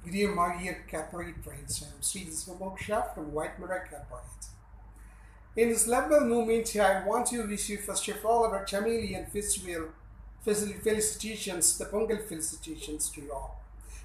Good evening, my dear corporate friends. I'm Sabitha.C from WhiteMerror Corporate. In this lovely moment, I want to wish you first of all our Chameleon Festival felicitations, the Pongal felicitations to you all,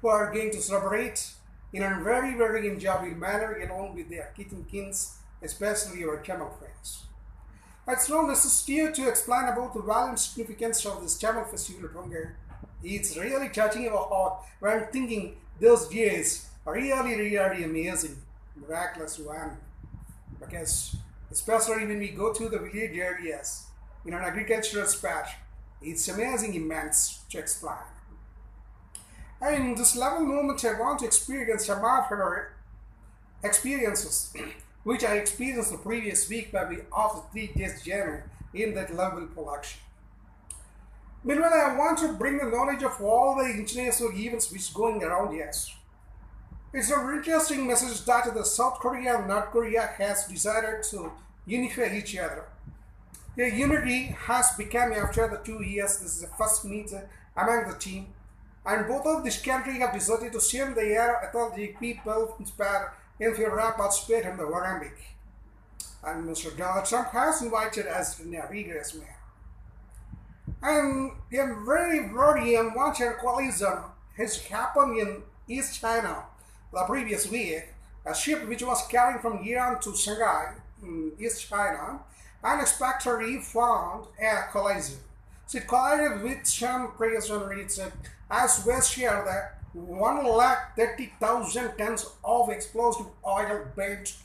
who are going to celebrate in a very enjoyable manner along with their kith and kins, especially our Tamil friends. It's no necessity to explain about the value and significance of this Tamil festival Pongal. It's really touching our heart when thinking those days are really amazing, miraculous one. Because especially when we go to the village areas in an agricultural spot, it's amazing, immense to explain. And in this level moment, I want to experience some of her experiences, which I experienced the previous week by the after 3 days journey in that level Pollachi. Meanwhile, I want to bring the knowledge of all the international events which is going around us. It's an interesting message that the South Korea and North Korea has decided to unify each other. The unity has become after the 2 years. This is the first meet among the team. And both of these countries have decided to send their athletic people inspired in favor of participate in the Olympic. And Mr. Donald Trump has invited us in a rigorous manner. And a very unwanted collision has happened in East China the previous week. A ship which was carrying from Iran to Shanghai in East China unexpectedly found a collision. So it collided with some prisoners as well shared that 130,000 tons of explosive oil bent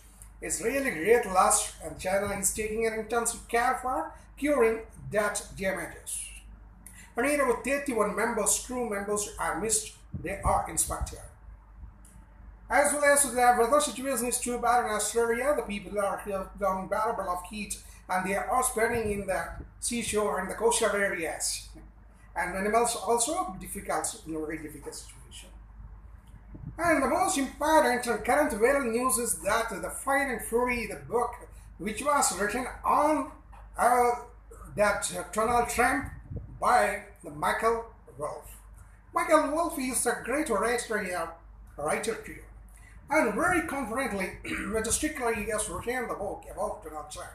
is really great loss, and China is taking an intensive care for curing that damages. And here about 31 crew members are missed, they are inspected. As well as the weather situation is too bad in Australia, the people are here unbearable of heat and they are spending in the seashore and the coastal areas. And animals also difficult, very difficult situation. And the most important and current viral news is that the Fire and Fury, the book, which was written on that Donald Trump by the Michael Wolff. Michael Wolff is a great writer too, and very confidently, majestically, he has written the book about Donald Trump.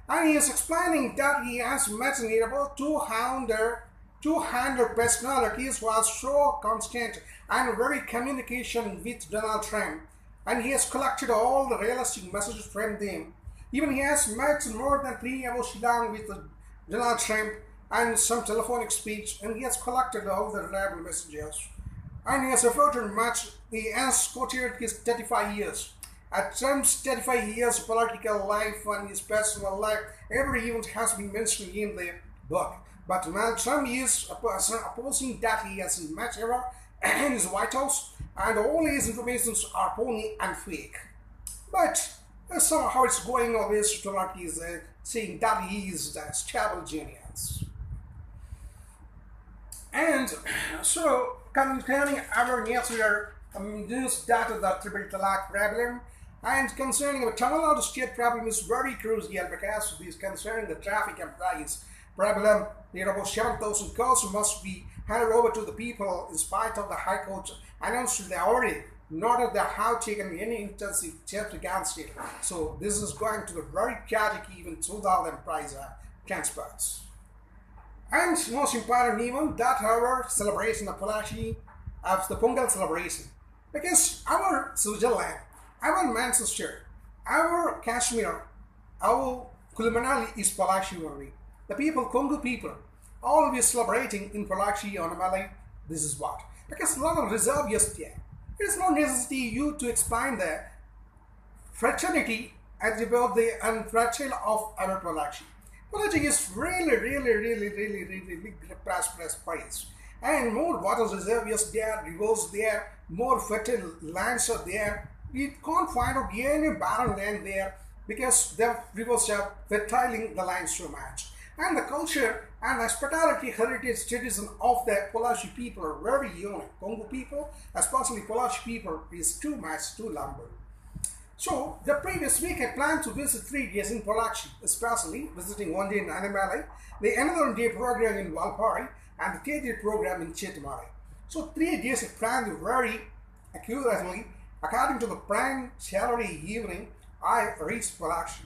And he is explaining that he has met about 200 personalities who are so constant and very communication with Donald Trump, and he has collected all the realistic messages from them. Even he has met more than 3 hours long with Donald Trump and some telephonic speech, and he has collected all the reliable messages. And he has reported much. He has quoted his 35 years. At Trump's 35 years political life and his personal life, every event has been mentioned in the book. But Donald Trump is opposing that he hasn't met ever in his White House, and all his informations are phony and fake. But somehow it's going always to like he's saying that he is a stable genius. And so, concerning our nuclear news data, the triple talaq problem, and concerning the Tamil Nadu state problem is very crucial because it is concerning the traffic and price problem. There are about 7,000 cars must be handed over to the people in spite of the High Court announced they already not that they have taken any intensive steps against it. So this is going to be very chaotic even to the price transports. And most important even that our celebration of Pollachi of the Pongal celebration. Because our Switzerland, our Manchester, our Kashmir, our Kulumanali is Pollachi only. The people, Kongu people, always celebrating in Pollachi, Anamala. This is what. Because a lot of reserve is there. There is no necessity you to explain the fraternity and about the unfragile of our Pollachi. Pollachi is really prosperous place. And more water reserve is there, rivers there, more fertile lands are there. We can't find out any barren land there because the rivers are fertiling the land so much. And the culture and hospitality heritage tradition of the Pollachi people are very unique. Kongu people, especially Pollachi people, is too much, too lumber. So, the previous week I planned to visit 3 days in Pollachi, especially visiting 1 day in Anamala, the another day program in Valparai, and the 3rd day program in Chettamale. So 3 days I planned very Accurately, according to the prime Saturday evening, I reached Pollachi.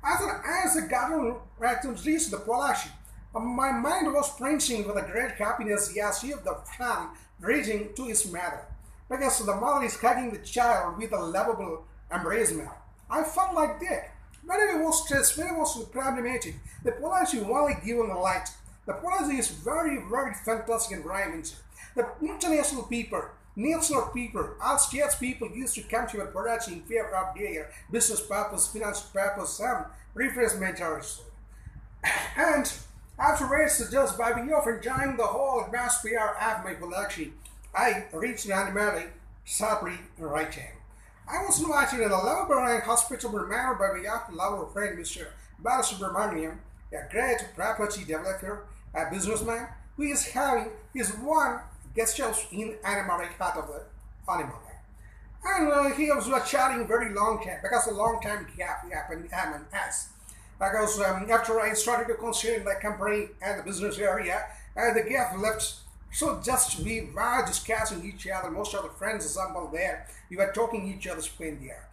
As I got on reached the Pollachi, my mind was prancing with a great happiness as if the son reaching to his mother, because the mother is hugging the child with a lovable embracement. I felt like that. Whenever I was stressed, when I was problematic, the Pollachi only given a light. The Pollachi is very, very fantastic environment. The international people, national people, all states people used to come to Pollachi in favor of their business purpose, financial purpose, and refreshment also. And afterwards, just by way of enjoying the whole atmosphere of my Pollachi, I reached Anamala Sethumadai Valparai. I was invited in a lovable and hospitable manner by way of lovely friend Mr. Balasubramaniam, a great property developer, a businessman, who is having his one guest house in Anamala, part of the Anamala. And he was chatting very long time, because a long time gap happened as. Because after I started to consider the company and the business area, the gap left. So just we were discussing each other, most of the friends assembled there, we were talking each other's pain there.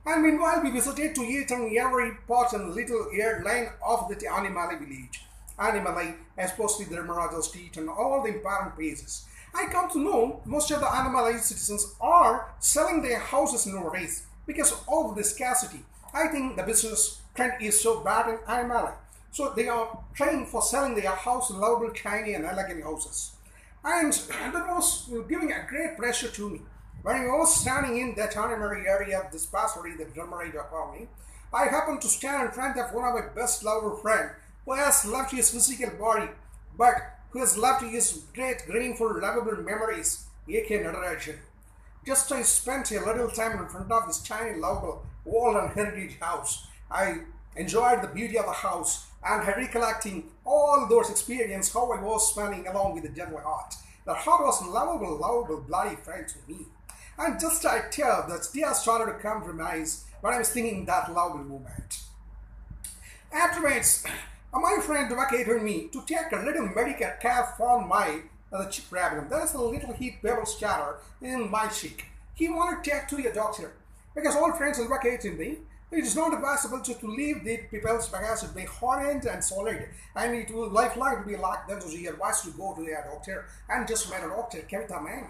And meanwhile, we visited to each and every part and little airline of the Anamala village. Anamala, especially the Maraja Street and all the important places. I come to know most of the Anamala citizens are selling their houses nowadays because of the scarcity. I think the business trend is so bad in Anamala. So they are trying for selling their house, lovable, tiny and elegant houses. And that was giving a great pleasure to me. When I was standing in that Anamala area, this past week, the Drummerade colony, I happened to stand in front of one of my best lover friend who has left his physical body, but who has left his great, grateful, lovable memories, A.K. Nadarajan. Just I spent a little time in front of this tiny, lovable, old and heritage house. I enjoyed the beauty of the house and recollecting all those experiences, how I was spending along with the gentle heart. The heart was lovable, lovable, bloody friend to me. And just I tell that tears started to come from my eyes when I was thinking that lovely moment. Afterwards, my friend advocated me to take a little medical care for my cheek problem. There is a little heat pebble scatter in my cheek. He wanted to take to a doctor because all friends advocated me. It is not possible to leave the people's because it will be hardened and solid, and it will lifelong be like them. So he advised to go to their doctor and just met a doctor, Kavita Man.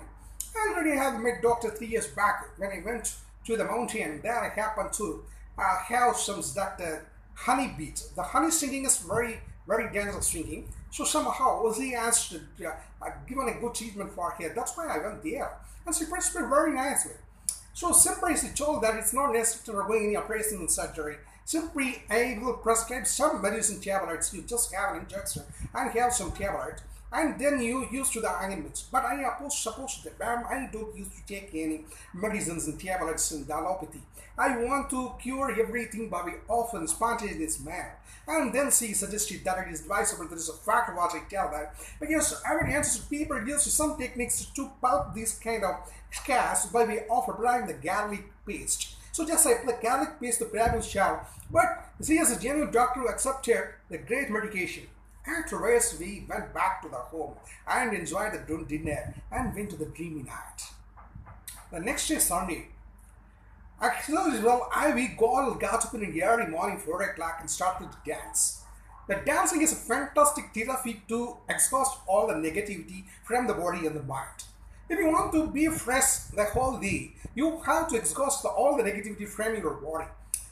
I already have met doctor 3 years back when I went to the mountain. There I happened to have some that honey beat. The honey singing is very, very dangerous singing. So somehow he asked given a good treatment for her. That's why I went there, and she prescribed very nicely. So simply she told that it's not necessary to going any operation and surgery. Simply I will prescribe some medicine tablets. You just have an injection and have some tablets, and then you use to the animals. But I suppose that I don't used to take any medicines and tablets in the allopathy. I want to cure everything by often spontaneous manner. And then she suggested that it is advisable, there is a fact what I tell that, because evidence people use some techniques to pulp this kind of scars by way of applying the garlic paste. So just I apply garlic paste to problem child, but she is a genuine doctor who accepted the great medication. Afterwards, we went back to the home and enjoyed the dinner and went to the dreamy night. The next day, Sunday, actually, we got up in the early morning, 4 o'clock, and started to dance. The dancing is a fantastic therapy to exhaust all the negativity from the body and the mind. If you want to be fresh the whole day, you have to exhaust all the negativity from your body.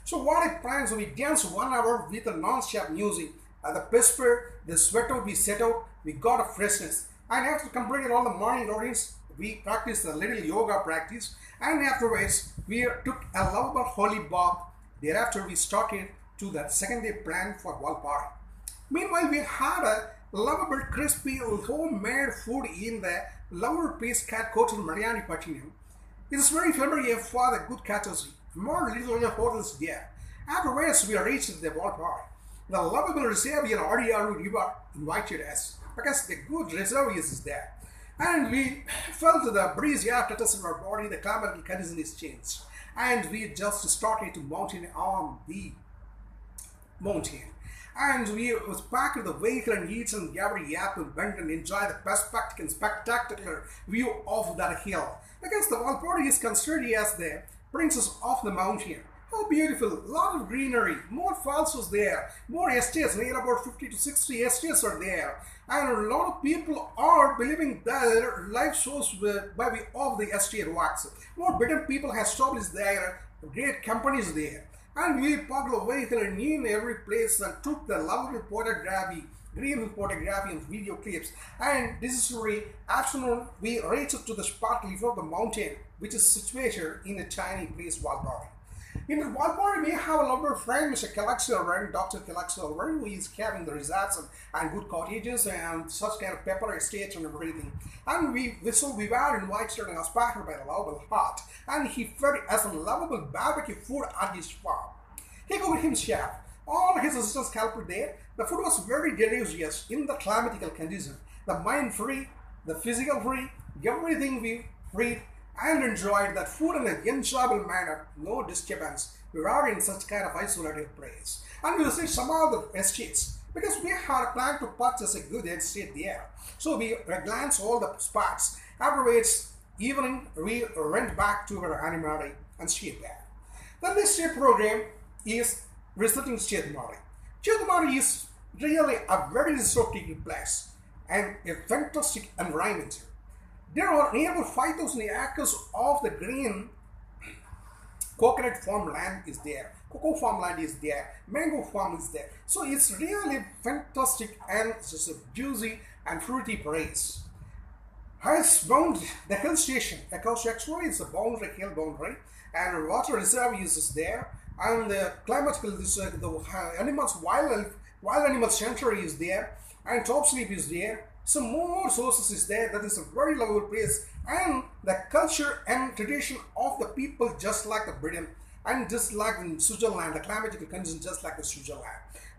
So what I plan is we dance 1 hour with a non-stop music. The whisper, the sweat out, we set out, we got a freshness. And after completing all the morning routines, we practiced a little yoga practice. And afterwards, we took a lovable holy bath. Thereafter, we started to the second day plan for Valparai. Meanwhile, we had a lovable, crispy, homemade food in the lower place cat hotel Mariani Patinam. It is very familiar for the good courtesy. More little hotels there. Afterwards, we reached the Valparai. The lovable reservoir Ariaru River invited us because the good reservoir is there. And we felt the breeze after touching our body, the climate condition is changed. And we just started to mountain on the mountain. And we was packed the vehicle and eat and every apple went and enjoy the spectacular view of that hill. because the Valparai is considered as the princess of the mountain. How beautiful, lot of greenery, more falls was there, more estates, near about 50 to 60 estates are there. And a lot of people are believing their life source by way of the estate works. More better people have established their great companies there. And we parked the vehicle in every place and took the lovely photography, green photography and video clips. And this is very afternoon we reached to the spot before the mountain, which is situated in a tiny place, Valparai. In Valparai, we have a lovely friend, Mr. Kalaxilver, Dr. Kalaxilver, who is having the resorts and good cottages and such kind of pepper estates and everything. And we were invited and hospitaled by a lovable heart, and he fed us a lovable barbecue food at his farm. He cooked himself. All his assistants helped there. The food was very delicious in the climatical condition. The mind free, the physical free, everything we freed and enjoyed that food in an enjoyable manner, no disturbance. We were in such kind of isolated place. And we visited some of the estates because we had planned to purchase a good estate there. So we glanced all the spots. Afterwards, evening, we went back to our Anamala and stayed there. The next state program is visiting Sethumadai. Sethumadai is really a very restorative place and a fantastic environment. There are nearly 5,000 acres of the green coconut farmland is there, cocoa farmland is there, mango farm is there. So it's really fantastic and just a juicy and fruity place. Has bound the hill station, because actually it's a boundary, hill boundary, and water reserve is there, and the climatical, the animals, wild animal sanctuary is there, and top sleep is there. Some more sources is there. That is a very lovely place, and the culture and tradition of the people just like the Britain and just like in Switzerland, the climatical condition just like the Switzerland.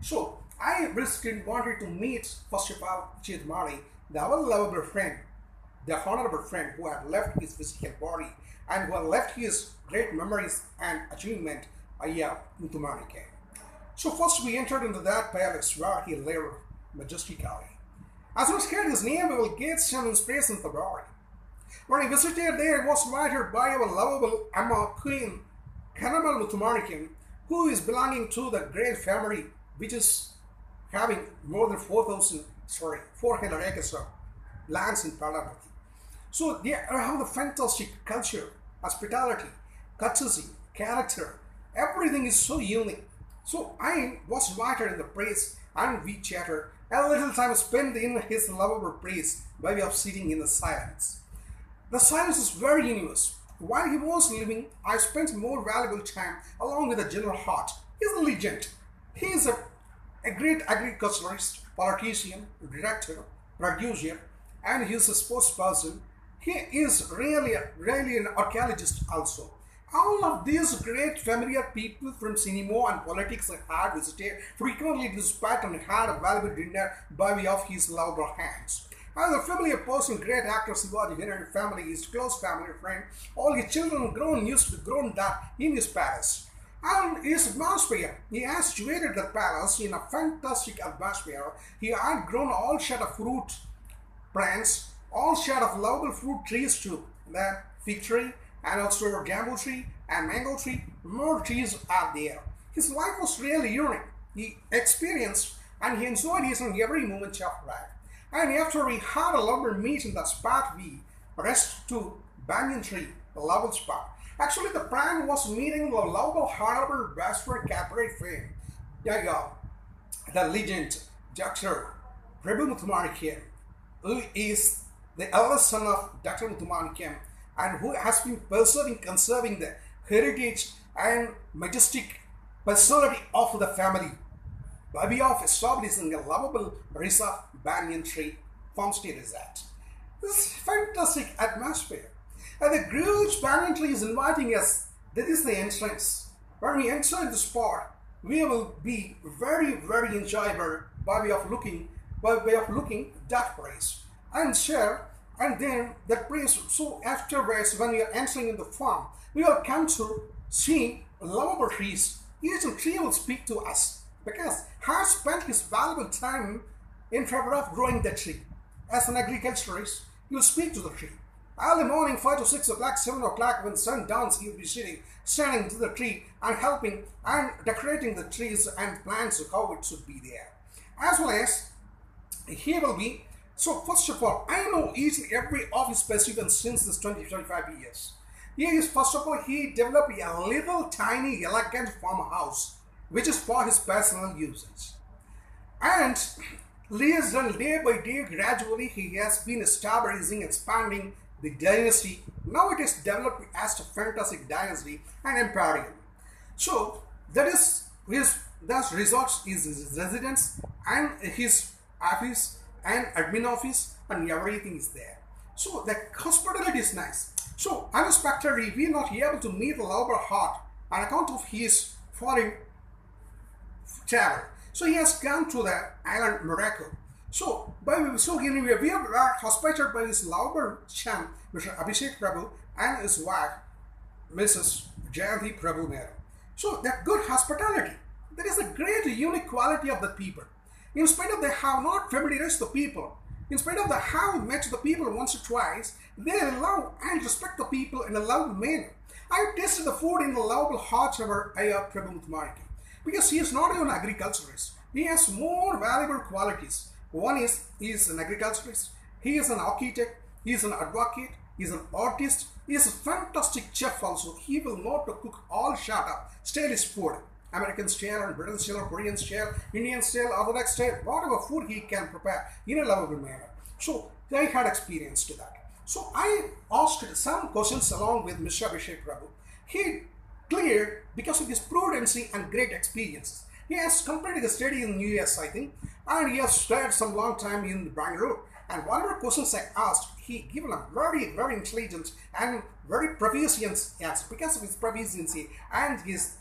So I basically wanted to meet first of all Sethumadai, the our lovable friend, the honorable friend who had left his physical body and who had left his great memories and achievement, Ayya Muthumanikam. So first we entered into that palace where he lived majestically. As we heard his name, we will get some inspiration from the body. When he visited there, he was invited by our lovable Amma Queen, Anamala Sethumadai, who is belonging to the great family, which is having more than 400 acres of lands in Pollachi. So they have the fantastic culture, hospitality, courtesy, character. Everything is so unique. So I was invited in the place and we chatted. A little time spent in his lovable place by way of sitting in the silence. The silence is very universe. While he was living, I spent more valuable time along with the general heart. He is a legend. He is a great agriculturalist, politician, director, producer, and he is a sports person. He is really an archaeologist also. All of these great familiar people from cinema and politics had visited frequently to this spot and had a valuable dinner by way of his lovable hands. As a familiar person, great actor Sivaji Ganesan family, his close family friend, all his children used to grown that in his palace. And his atmosphere, he has situated the palace in a fantastic atmosphere. He had grown all shade of fruit plants, all shade of lovable fruit trees too. The fig tree, and also bamboo tree and mango tree, more trees are there. His life was really unique. He experienced and he enjoyed his every moment of life. And after we had a lovely meet in that spot, we rest to banyan tree, the lovable spot. Actually, the plan was meeting the lovable honorable WhiteMerror Corporate friend, the legend Dr. Prabhu Muthumanikam, who is the eldest son of Dr. Muthumanikam, and who has been conserving the heritage and majestic personality of the family by way of establishing a lovable resort, banyan tree farmstay resort. This is fantastic atmosphere. And the huge banyan tree is inviting us. This is the entrance. When we enter the spot, we will be very, very enjoyable by way of looking that place and share. And then that place, so afterwards, when we are entering in the farm, we will come to see lovable trees. Each tree will speak to us because has spent his valuable time in favor of growing the tree. As an agriculturalist, you will speak to the tree. Early morning, 5 to 6 o'clock, 7 o'clock, when the sun dawns, he will be standing to the tree and helping and decorating the trees and plants how it should be there. As well as he will be, so first of all, I know each and every of his participants since this 20-25 years. First of all, he developed a little tiny elegant farmhouse which is for his personal usage. And day by day, gradually, he has been establishing, expanding the dynasty. Now it is developed as a fantastic dynasty and empire. So that is his resorts is his residence and his office and admin office and everything is there. So the hospitality is nice. So unexpectedly, we are not able to meet the lover heart on account of his foreign travel. So he has gone to the island Morocco. So we are hospitalized by his lover Cham, Mr. Abhishek Prabhu, and his wife, Mrs. Jayanti Prabhu Mera. So that good hospitality, that is a great unique quality of the people. In spite of they have not familiarized the people, in spite of they have met the people once or twice, they love and respect the people in a loving manner. I tasted the food in the lovable heart of our Ayah Prabhu Mutmariki. Because he is not even an agriculturist. He has more valuable qualities. One is, he is an agriculturist, he is an architect, he is an advocate, he is an artist, he is a fantastic chef also. He will know to cook all shot up, stylish food. American style and British style, Korean style, Indian style, Orthodox style, whatever food he can prepare in a lovable manner. So I had experience to that. So I asked some questions along with Mr. Abhishek Prabhu. He cleared because of his prudency and great experiences. He has completed his study in US, I think, and he has stayed some long time in Bangalore. And whatever questions I asked, he given a very, very intelligent and very proficient answer because of his proficiency and his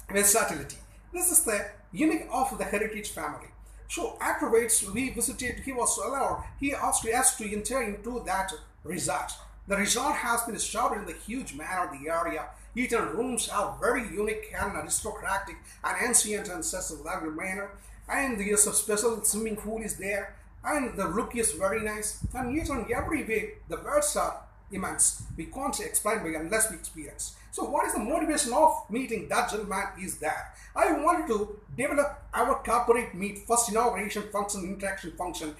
versatility. This is the unique of the heritage family. So afterwards, we visited, he was allowed, he asked us to enter into that resort. The resort has been established in the huge manner of the area. Eating rooms are very unique and aristocratic and ancient and such a lovely manner. And there is a special swimming pool is there. And the look is very nice. And yet on every way, the words are immense. We can't explain by unless we experience. So what is the motivation of meeting that gentleman is that I wanted to develop our corporate meet first inauguration function, interaction function